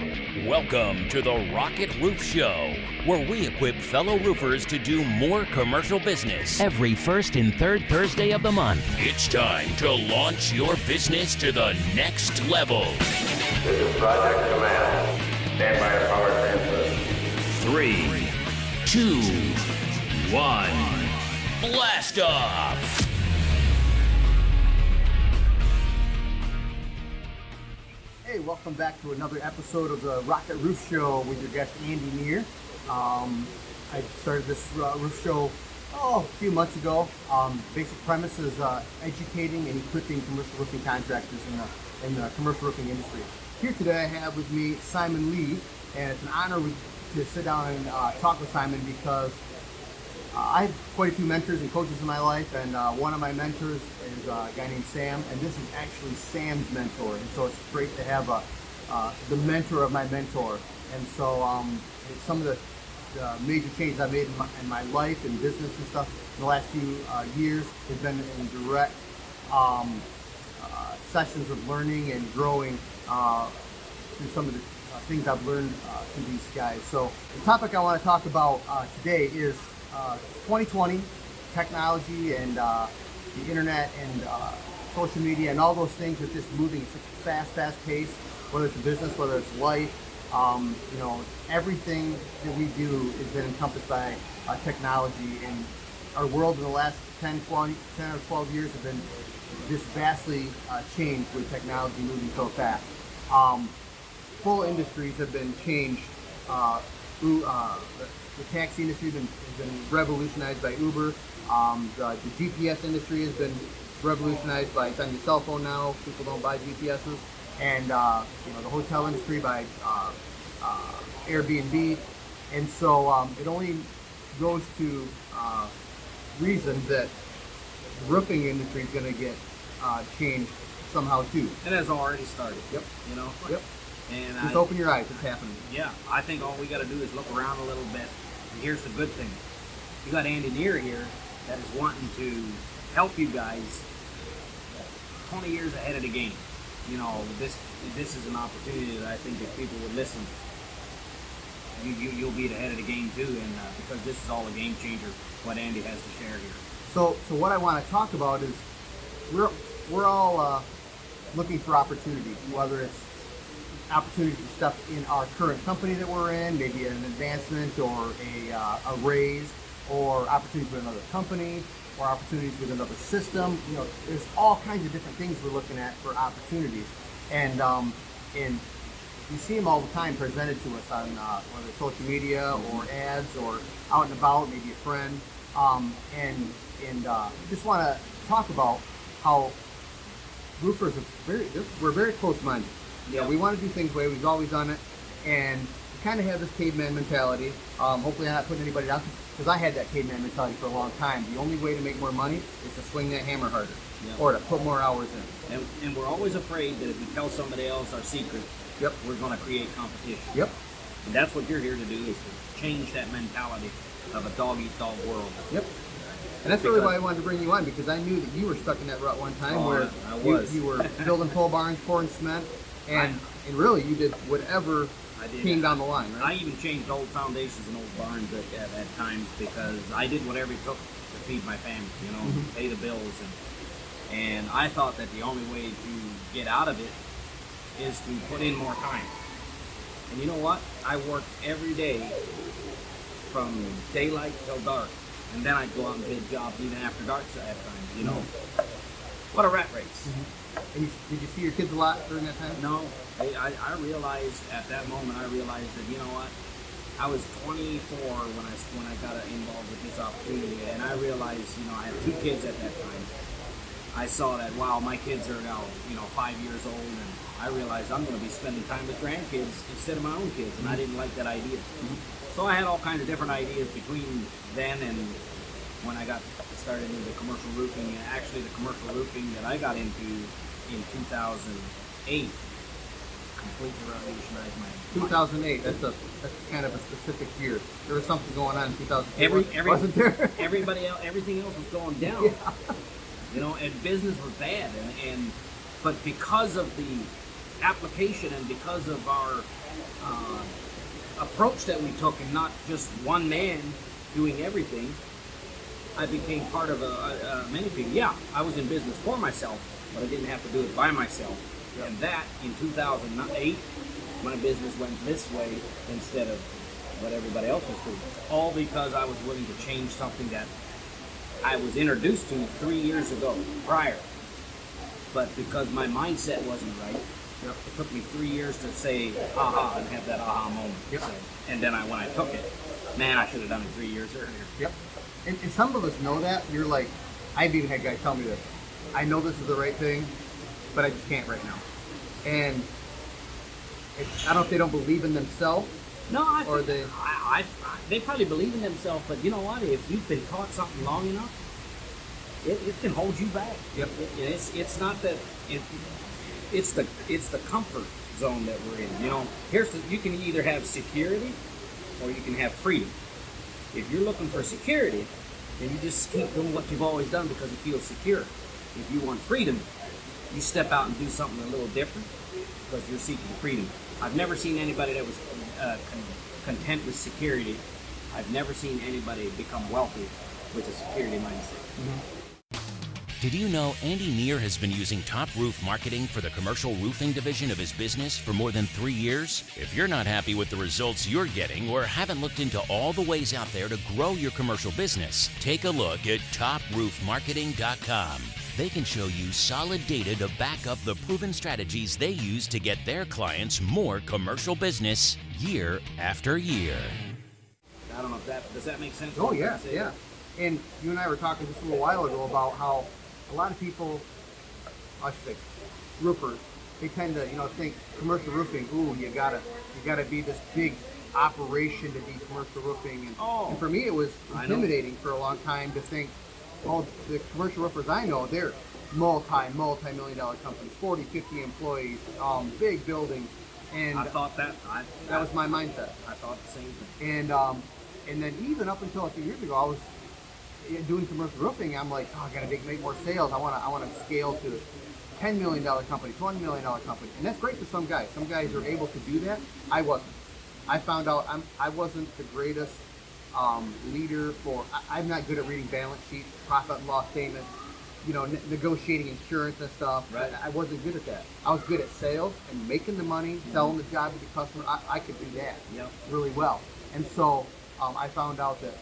Welcome to the Rocket Roof Show, where we equip fellow roofers to do more commercial business every first and third Thursday of the month. It's time to launch your business to the next level. This is Project Command. Stand by at power transfer. 3, 2, 1, blast off! Hey, welcome back to another episode of the Rocket Roof Show with your guest Andy Neer. I started this roof show a few months ago. Basic premise is educating and equipping commercial roofing contractors in the commercial roofing industry. Here today I have with me Simon Lee, and it's an honor to sit down and talk with Simon because I have quite a few mentors and coaches in my life, and one of my mentors is a guy named Sam, and this is actually Sam's mentor, and so it's great to have the mentor of my mentor. And so some of the major changes I've made in my life and business and stuff in the last few years has been in direct sessions of learning and growing through some of the things I've learned through these guys. So the topic I want to talk about today is 2020, technology and the internet and social media and all those things are just moving at such a fast pace, whether it's a business, whether it's life. Everything that we do has been encompassed by technology, and our world in the last 10 or 12 years have been just vastly changed with technology moving so fast. Full industries have been changed. The taxi industry has been revolutionized by Uber. The GPS industry has been revolutionized by, it's on your cell phone now. People don't buy GPSs. And the hotel industry by Airbnb. And so it only goes to reason that the roofing industry is going to get changed somehow too. It has already started. Yep. Yep. And just open your eyes, it's happening. Yeah, I think all we got to do is look around a little bit. And here's the good thing: you got Andy Neer here that is wanting to help you guys 20 years ahead of the game. This is an opportunity that I think if people would listen, you'll be ahead of the game too. And because this is all a game changer, what Andy has to share here. So what I want to talk about is we're all looking for opportunities, whether it's opportunities to stuff in our current company that we're in, maybe an advancement or a raise, or opportunities with another company, or opportunities with another system. There's all kinds of different things we're looking at for opportunities, and you see them all the time presented to us on whether it's social media or ads or out and about, maybe a friend, and just want to talk about how roofers we're very close-minded. Yeah, we want to do things the way we've always done it, and we kind of have this caveman mentality. Hopefully I'm not putting anybody down, because I had that caveman mentality for a long time. The only way to make more money is to swing that hammer harder, or to put more hours in. And we're always afraid that if we tell somebody else our secret, we're going to create competition. Yep. And that's what you're here to do, is to change that mentality of a dog-eat-dog world. Yep. And that's really why I wanted to bring you on, because I knew that you were stuck in that rut one time where you were building pole barns, pouring cement, and really you did whatever came down the line, right? I even changed old foundations and old barns at times, because I did whatever it took to feed my family, pay the bills. And I thought that the only way to get out of it is to put in more time. And you know what? I worked every day from daylight till dark. And then I'd go out and bid jobs even after dark at times, What a rat race. And did you see your kids a lot during that time? No. I realized at that moment, that, I was 24 when I got involved with this opportunity, and I realized, I had 2 kids at that time. I saw that, wow, my kids are now, 5 years old, and I realized I'm going to be spending time with grandkids instead of my own kids, and I didn't like that idea. So I had all kinds of different ideas between then and when I got started into commercial roofing. And actually, the commercial roofing that I got into in 2008 completely revolutionized my 2008. That's kind of a specific year. There was something going on in 2008. Wasn't there? Everything else was going down. And business was bad, but because of the application and because of our approach that we took, and not just one man doing everything, I became part of many people. Yeah, I was in business for myself, but I didn't have to do it by myself. Yep. And that, in 2008, my business went this way instead of what everybody else was doing. All because I was willing to change something that I was introduced to 3 years ago prior. But because my mindset wasn't right, yep, it took me 3 years to say aha and have that aha moment. Yep. So, and then when I took it, man, I should have done it 3 years earlier. Yep. And some of us know that. You're like, I've even had guys tell me this. I know this is the right thing, but I just can't right now. And I don't know if they don't believe in themselves. No, they probably believe in themselves, but you know what? If you've been taught something long enough, it can hold you back. Yep. It's not that it's the comfort zone that we're in. You know, you can either have security or you can have freedom. If you're looking for security, then you just keep doing what you've always done because you feel secure. If you want freedom, you step out and do something a little different because you're seeking freedom. I've never seen anybody that was content with security. I've never seen anybody become wealthy with a security mindset. Mm-hmm. Did you know Andy Neer has been using Top Roof Marketing for the commercial roofing division of his business for more than 3 years? If you're not happy with the results you're getting or haven't looked into all the ways out there to grow your commercial business, take a look at toproofmarketing.com. They can show you solid data to back up the proven strategies they use to get their clients more commercial business year after year. I don't know if does that make sense? Oh, yeah, yeah. And you and I were talking just a little while ago about how a lot of people, I should say, roofers, they tend to, think commercial roofing. Ooh, you gotta be this big operation to be commercial roofing. And for me, it was intimidating for a long time to think, oh, the commercial roofers I know, they're multi-million-dollar companies, 40, 50 employees, big buildings. And I thought that was my mindset. I thought the same thing. And then even up until a few years ago, I was doing commercial roofing. I'm like, oh, I gotta make more sales. I want to scale to $10 million company, $20 million company, and that's great for some guys. Some guys are able to do that. I wasn't. I found out I wasn't the greatest leader for. I'm not good at reading balance sheets, profit and loss statements, negotiating insurance and stuff. Right. I wasn't good at that. I was good at sales and making the money, selling the job to the customer. I could do that really well. And so I found out that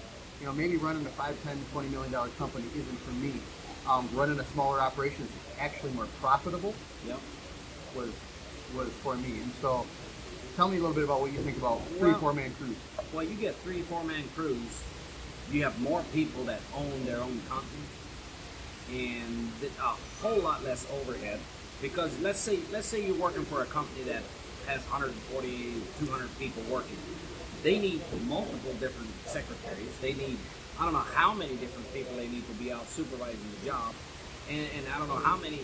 maybe running a $5, $10, $20 million company isn't for me. Running a smaller operation is actually more profitable. Was for me. And so tell me a little bit about what you think about 3-4-man crews. Well, you get 3-4-man crews. You have more people that own their own company, and a whole lot less overhead. Because let's say you're working for a company that has 140, 200 people working. They need multiple different secretaries. They need, I don't know how many different people they need to be out supervising the job, and I don't know how many,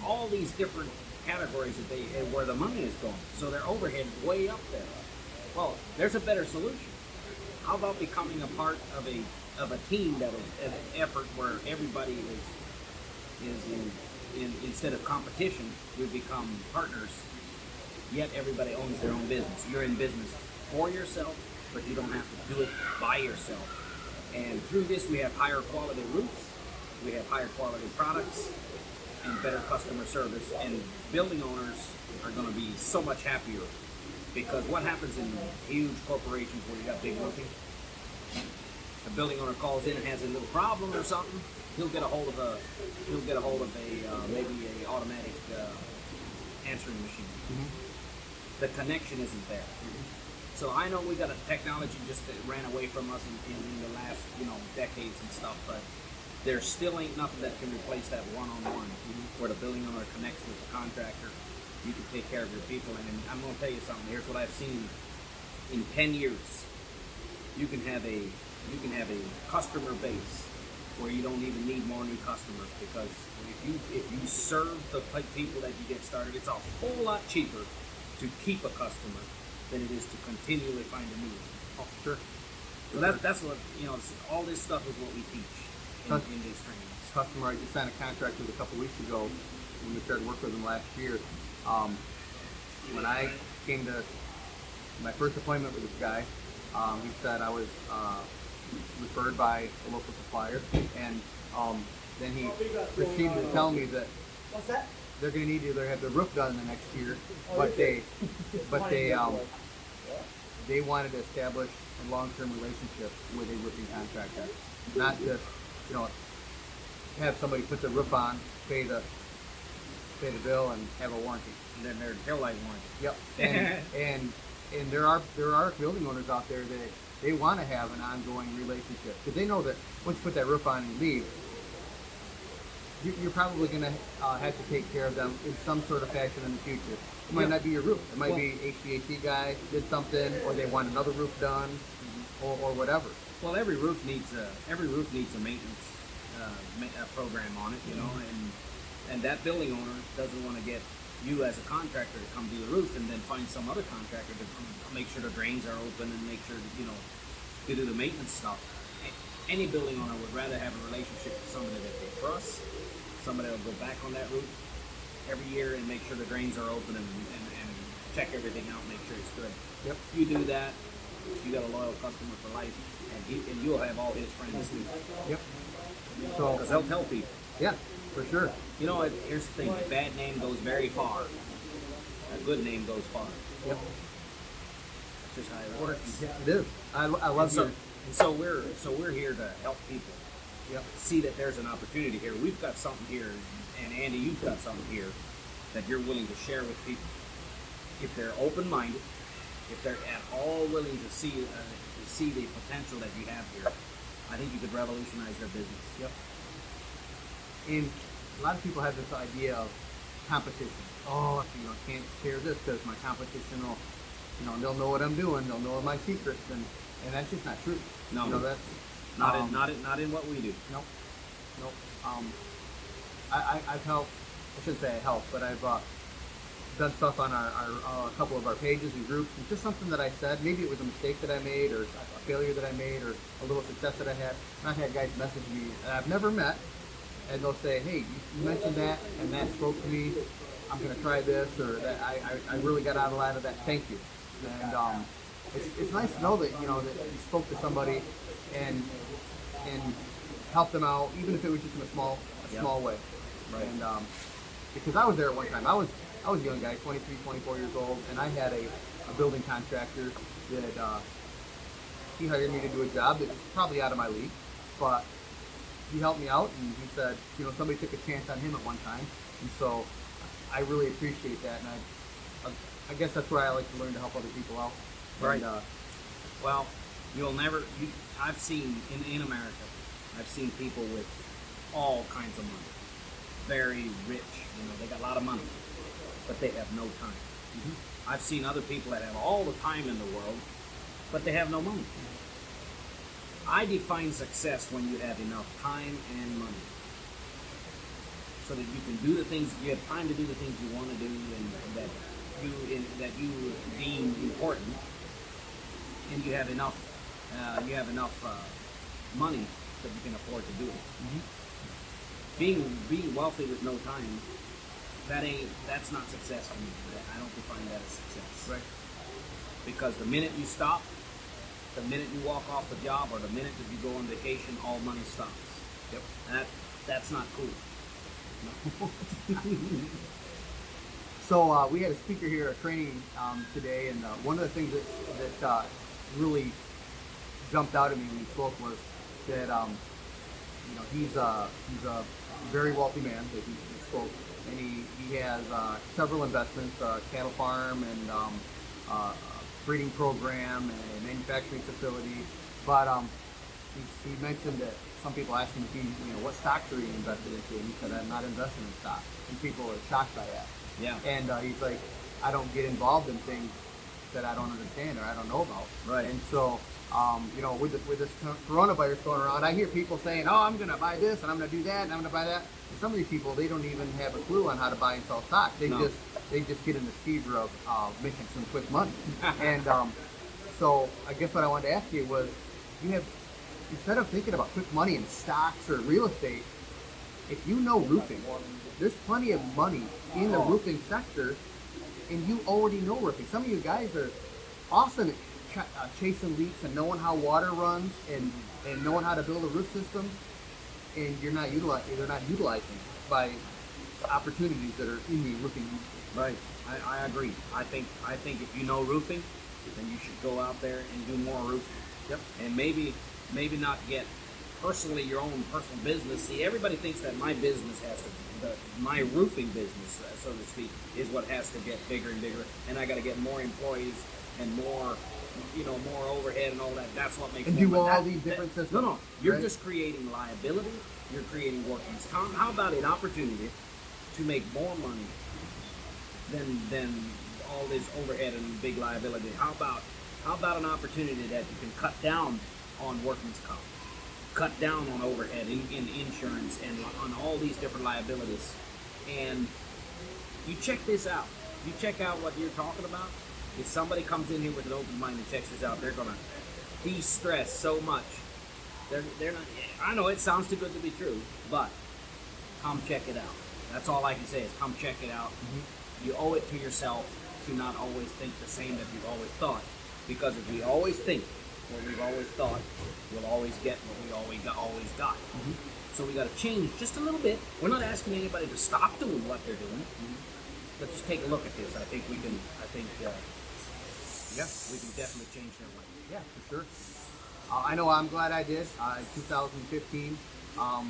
all these different categories that where the money is going. So their overhead is way up there. Well, there's a better solution. How about becoming a part of a team that is an effort where everybody is in instead of competition, we become partners. Yet everybody owns their own business. You're in business for yourself, but you don't have to do it by yourself. And through this, we have higher quality roofs, we have higher quality products, and better customer service. And building owners are going to be so much happier, because what happens in huge corporations where you got big roofing, a building owner calls in and has a little problem or something, he'll get a hold of a maybe a automatic answering machine. Mm-hmm. The connection isn't there. Mm-hmm. So I know we got a technology just that ran away from us in the last decades and stuff, but there still ain't nothing that can replace that one-on-one, where the building owner connects with the contractor. You can take care of your people, and I'm going to tell you something. Here's what I've seen in 10 years. You can have a customer base where you don't even need more new customers, because if you serve the people that you get started, it's a whole lot cheaper to keep a customer than it is to continually find a new one. Oh, sure. So that's what, all this stuff is what we teach in these trainings. Customer I just signed a contract with a couple weeks ago when we started working with them last year. when I came to my first appointment with this guy, he said I was referred by a local supplier, and then he proceeded to tell me that they're going to need to either have the roof done in the next year, but they wanted to establish a long-term relationship with a roofing contractor, not just have somebody put the roof on, pay the bill, and have a warranty. And then their tail light warranty. Yep. And there are building owners out there that they want to have an ongoing relationship, because they know that once you put that roof on and leave, you're probably going to have to take care of them in some sort of fashion in the future. It might not be your roof. It might be HVAC guy did something, or they want another roof done, or whatever. Well, every roof needs a maintenance program on it, and that building owner doesn't want to get you as a contractor to come do the roof and then find some other contractor to make sure the drains are open and make sure to do the maintenance stuff. Any building owner would rather have a relationship with somebody that they trust, somebody that will go back on that roof every year and make sure the drains are open and check everything out and make sure it's good. Yep. You do that, you got a loyal customer for life, and you'll have all his friends too. Yep. So, because they'll tell people. Yeah, for sure. You know what? Here's the thing: a bad name goes very far. A good name goes far. Yep. That's just how it works. It is. I love so we're here to help people. Yep. See that there's an opportunity here. We've got something here, and Andy, you've got something here that you're willing to share with people. If they're open-minded, if they're at all willing to see the potential that you have here, I think you could revolutionize their business. Yep. And a lot of people have this idea of competition. Oh, I can't share this because my competition will, they'll know what I'm doing. They'll know my secrets, and that's just not true. No, that's not in what we do. Nope. I've helped. I shouldn't say I helped, but I've done stuff on our couple of our pages and groups. It's just something that I said. Maybe it was a mistake that I made, or a failure that I made, or a little success that I had. And I've had guys message me that I've never met, and they'll say, "Hey, you mentioned that, and that spoke to me. I'm going to try this, or that I really got out a lot of that. Thank you." And it's nice to know that that you spoke to somebody and helped them out, even if it was just in a small way. Right. And because I was there at one time, I was a young guy, 23, 24 years old, and I had a building contractor that he hired me to do a job that was probably out of my league, but he helped me out, and he said, somebody took a chance on him at one time, and so I really appreciate that, and I guess that's where I like to learn to help other people out. Right. And, well, I've seen in America, I've seen people with all kinds of money, very rich, they got a lot of money, but they have no time. Mm-hmm. I've seen other people that have all the time in the world, but they have no money. I define success when you have enough time and money, so that you can do the things, you have time to do the things you want to do and that you deem important, and you have enough money that you can afford to do it. Mm-hmm. Being wealthy with no time, that's not success for me. I don't define that as success. Right. Because the minute you stop, the minute you walk off the job, or the minute that you go on vacation, all money stops. Yep. That's not cool. No. So we had a speaker here at training today, and one of the things that really jumped out at me when he spoke was that he's a very wealthy man that he spoke, and he has several investments, cattle farm and breeding program and a manufacturing facility. But he mentioned that some people asked him if what stocks are you invested into, and he said, "I'm not invested in stocks," and people are shocked by that. Yeah. And he's like, "I don't get involved in things that I don't understand or I don't know about." Right. And so, with this coronavirus going around, I hear people saying, "Oh, I'm going to buy this and I'm going to do that and I'm going to buy that." And some of these people, they don't even have a clue on how to buy and sell stocks. They just get in this fever of making some quick money. And so, I guess what I wanted to ask you was, instead of thinking about quick money in stocks or real estate, if you know roofing, there's plenty of money in the roofing sector and you already know roofing. Some of you guys are awesome at chasing leaks and knowing how water runs and knowing how to build a roof system, and they're not utilizing by opportunities that are in the roofing industry. Right. I agree. I think if you know roofing, then you should go out there and do more roofing. Yep. And maybe not get personally your own personal business. See, everybody thinks that my business my roofing business, so to speak, is what has to get bigger and bigger, and I got to get more employees and more, more overhead and all that. That's what makes. And do all these different systems. No, you're right? just creating liability. You're creating workman's comp. How about an opportunity to make more money than all this overhead and big liability? How about an opportunity that you can cut down on workman's comp, cut down on overhead in insurance and on all these different liabilities? And you check this out. You check out what you're talking about. If somebody comes in here with an open mind and checks this out, they're gonna de-stress so much. They're not. I know it sounds too good to be true, but come check it out. That's all I can say is come check it out. Mm-hmm. You owe it to yourself to not always think the same that you've always thought. Because if we always think what we've always thought, we'll always get what we always got. Mm-hmm. So we got to change just a little bit. We're not asking anybody to stop doing what they're doing, but just take a look at this. I think we can. We can definitely change their life. Yeah, for sure. I know I'm glad I did. In 2015, I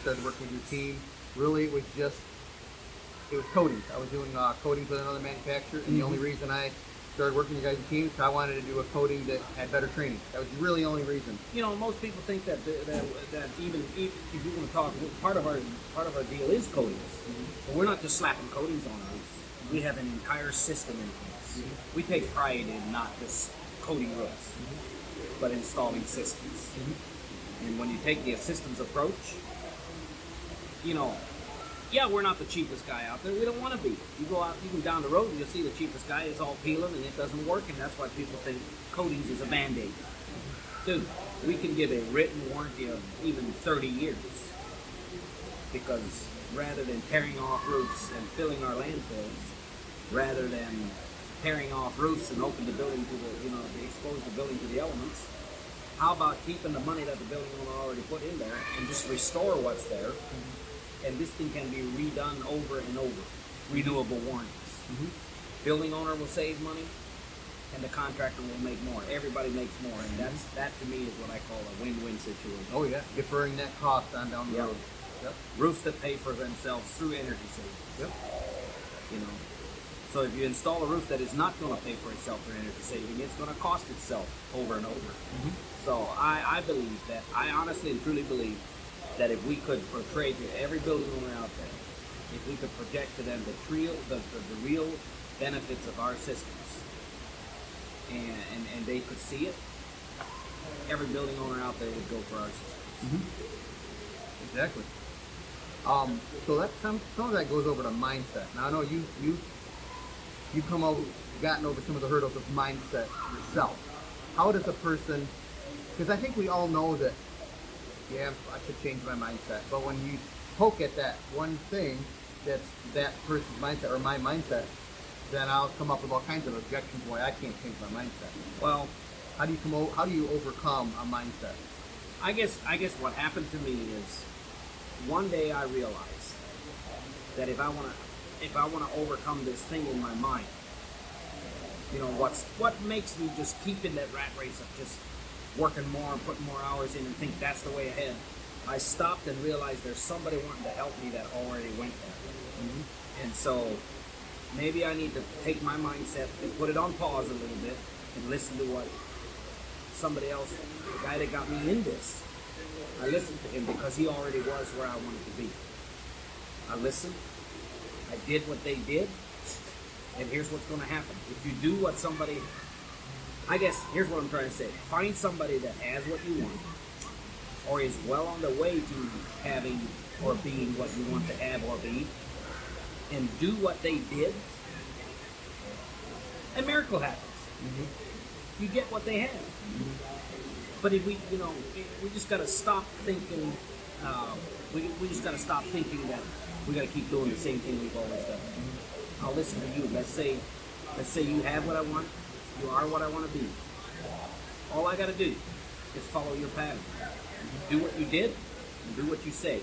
started working with your team. Really, it was Codys. I was doing coatings with another manufacturer, and the only reason I started working with you guys' team is I wanted to do a coating that had better training. That was really the only reason. Most people think that even if you want to talk, part of our deal is coatings. Mm-hmm. But we're not just slapping coatings on roofs. We have an entire system in place. Mm-hmm. We take pride in not just coating roofs, but installing systems. Mm-hmm. And when you take the systems approach, we're not the cheapest guy out there. We don't want to be. You go down the road and you'll see the cheapest guy is all peeling and it doesn't work, and that's why people think coatings is a Band-Aid. Dude, we can give a written warranty of even 30 years. Because rather than tearing off roofs and filling our landfills, rather than tearing off roofs and open the building to expose the building to the elements, how about keeping the money that the building owner already put in there and just restore what's there? And this thing can be redone over and over. Renewable warranties. Mm-hmm. Building owner will save money, and the contractor will make more. Everybody makes more, and that to me is what I call a win-win situation. Oh yeah, deferring that cost on down the road. Yep. Roofs that pay for themselves through energy savings. Yep. So if you install a roof that is not going to pay for itself through energy saving, it's going to cost itself over and over. Mm-hmm. So I believe that, I honestly and truly believe that if we could portray to every building owner out there, if we could project to them the real benefits of our systems, and they could see it, every building owner out there would go for our systems. Mm-hmm. Exactly. So that some of that goes over to mindset. Now I know you've gotten over some of the hurdles of mindset yourself. How does a person? Because I think we all know that. Yeah, I should change my mindset. But when you poke at that one thing that's that person's mindset or my mindset, then I'll come up with all kinds of objections why I can't change my mindset. Well, how do you overcome a mindset? I guess what happened to me is one day I realized that if I want to overcome this thing in my mind, what makes me just keep in that rat race of just working more and putting more hours in and think that's the way ahead. I stopped and realized there's somebody wanting to help me that already went there. Mm-hmm. And so maybe I need to take my mindset and put it on pause a little bit and listen to what somebody else, the guy that got me in this, I listened to him because he already was where I wanted to be. I listened, I did what they did, and here's what's going to happen. If you do what somebody, I guess, here's what I'm trying to say. Find somebody that has what you want, or is well on the way to having or being what you want to have or be, and do what they did, a miracle happens. Mm-hmm. You get what they have. Mm-hmm. But if we just got to stop thinking, we just got to stop thinking that we got to keep doing the same thing we've always done. Mm-hmm. I'll listen to you. Let's say you have what I want. You are what I want to be. All I got to do is follow your pattern. Do what you did and do what you say.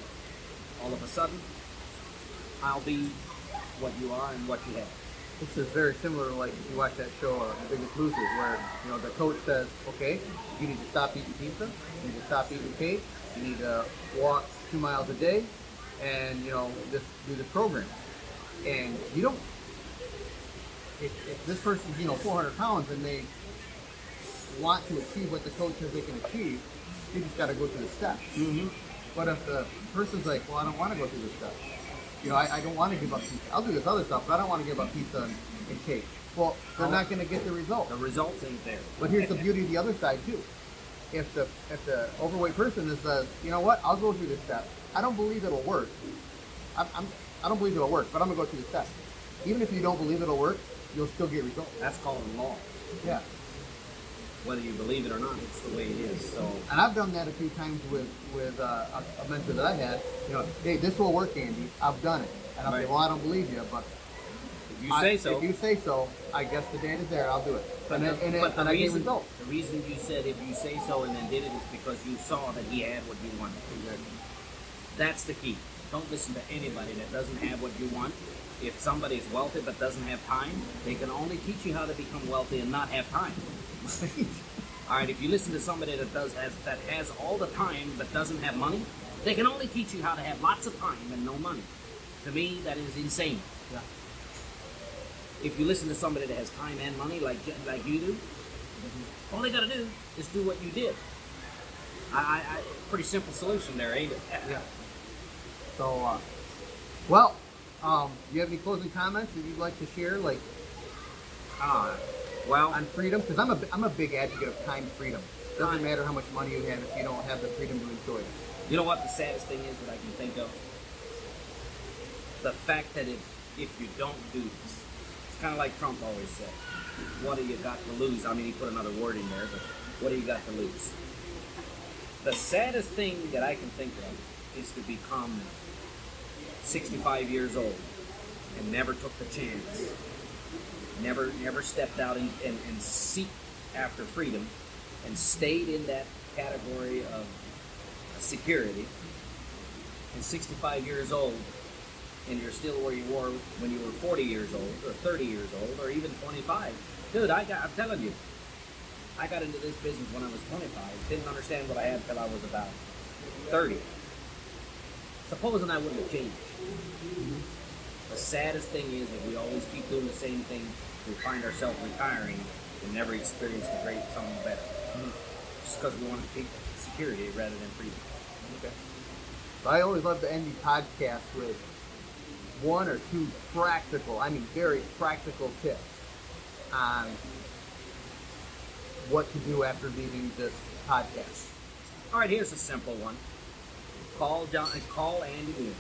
All of a sudden, I'll be what you are and what you have. This is very similar to like if you watch that show, The Biggest Loser, where the coach says, okay, you need to stop eating pizza, you need to stop eating cake, you need to walk 2 miles a day, and just do this program. And you don't. If this person's 400 pounds and they want to achieve what the coach says they can achieve, they just got to go through the steps. Mm-hmm. But if the person's like, well, I don't want to go through the steps. I don't want to give up pizza. I'll do this other stuff, but I don't want to give up pizza and cake. Well, they're not going to get the result. The results ain't there. But here's the beauty of the other side too. If the overweight person says, you know what, I'll go through the steps. I don't believe it'll work. I don't believe it'll work, but I'm going to go through the steps. Even if you don't believe it'll work, you'll still get results. That's called law. Yeah. Whether you believe it or not, it's the way it is. So. And I've done that a few times with a mentor that I had. Hey, this will work, Andy. I've done it. And I'll say, well, I don't believe you, but if you say so. If you say so, I guess the data's there. I'll do it. And I get results. The reason you said if you say so and then did it is because you saw that he had what you wanted. Exactly. That's the key. Don't listen to anybody that doesn't have what you want. If somebody is wealthy but doesn't have time, they can only teach you how to become wealthy and not have time. All right, if you listen to somebody that has all the time but doesn't have money, they can only teach you how to have lots of time and no money. To me, that is insane. Yeah. If you listen to somebody that has time and money like you do, all they got to do is do what you did. Pretty simple solution there, ain't it? Yeah. So, you have any closing comments that you'd like to share, on freedom? Because I'm a big advocate of time freedom. Doesn't matter how much money you have if you don't have the freedom to enjoy it. You know what the saddest thing is that I can think of? The fact that if you don't do this, it's kind of like Trump always said, what do you got to lose? I mean, he put another word in there, but what do you got to lose? The saddest thing that I can think of is to become 65 years old and never took the chance, never stepped out and seek after freedom and stayed in that category of security, and 65 years old and you're still where you were when you were 40 years old or 30 years old or even 25. Dude, I'm telling you, I got into this business when I was 25, didn't understand what I had until I was about 30. Supposing I wouldn't have changed. The saddest thing is that we always keep doing the same thing. We find ourselves retiring and never experience the great something better. Just because we want to take security rather than freedom. Okay. I always love to end the podcast with one or two very practical tips on what to do after leaving this podcast. All right, here's a simple one. Call Andy Dean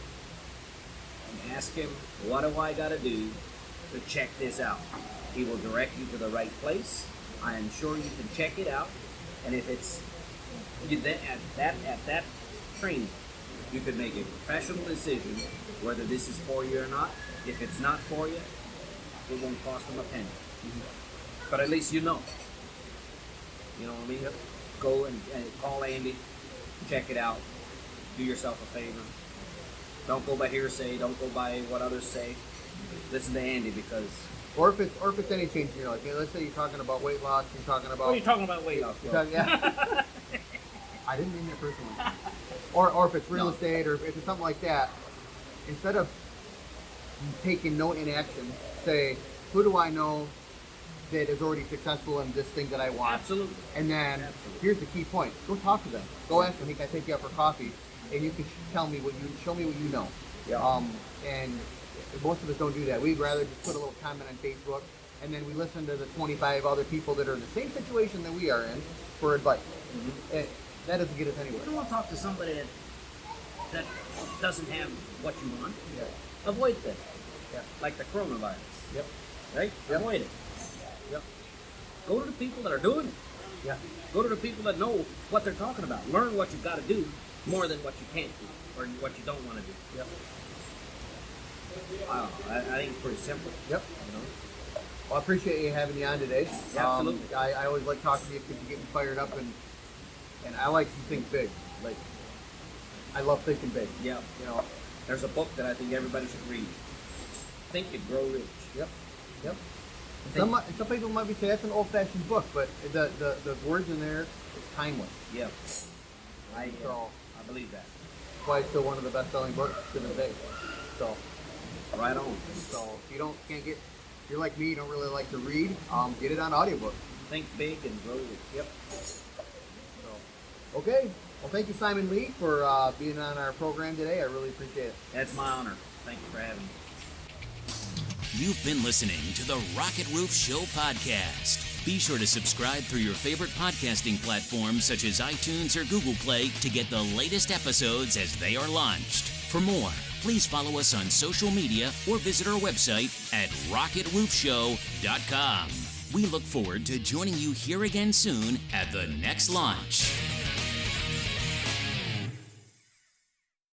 and ask him, what do I got to do to check this out? He will direct you to the right place. I am sure you can check it out. And if it's at that training, you could make a professional decision whether this is for you or not. If it's not for you, it won't cost them a penny. But at least you know. You know what I mean? Yep. Go and call Andy, check it out, do yourself a favor. Don't go by hearsay, don't go by what others say. Listen to Andy because... Or if it's any change, let's say you're talking about weight loss, you're talking about... What are you talking about weight loss? Yeah. I didn't mean that personally. Or if it's real estate, or if it's something like that, instead of taking no inaction, say, who do I know that is already successful in this thing that I want? Absolutely. And then, here's the key point. Go talk to them. Go ask them, hey, can I take you out for coffee? And you can show me what you know. Yeah. And most of us don't do that. We'd rather just put a little comment on Facebook, and then we listen to the 25 other people that are in the same situation that we are in for advice. And that doesn't get us anywhere. You don't want to talk to somebody that doesn't have what you want. Yeah. Avoid them. Yeah. Like the coronavirus. Yep. Right? Yep. Avoid it. Yep. Go to the people that are doing it. Yeah. Go to the people that know what they're talking about. Learn what you've got to do more than what you can't do or what you don't want to do. Yep. I don't know. I think it's pretty simple. Yep. You know? Well, I appreciate you having you on today. Yeah, absolutely. I always like talking to you because you get me fired up, and I like to think big. Like, I love thinking big. Yeah. You know. There's a book that I think everybody should read. Think and Grow Rich. Yep. Yep. Some people might be saying that's an old-fashioned book, but the words in there is timeless. Yeah. I So believe that. that's why it's still one of the best-selling books to this day. So. Right on. So if if you're like me, you don't really like to read, get it on audiobook. Think big and grow rich. Yep. So, okay. Well, thank you, Simon Lee, for being on our program today. I really appreciate it. That's my honor. Thank you for having me. You've been listening to the Rocket Roof Show podcast. Be sure to subscribe through your favorite podcasting platforms such as iTunes or Google Play to get the latest episodes as they are launched. For more, please follow us on social media or visit our website at rocketroofshow.com. We look forward to joining you here again soon at the next launch.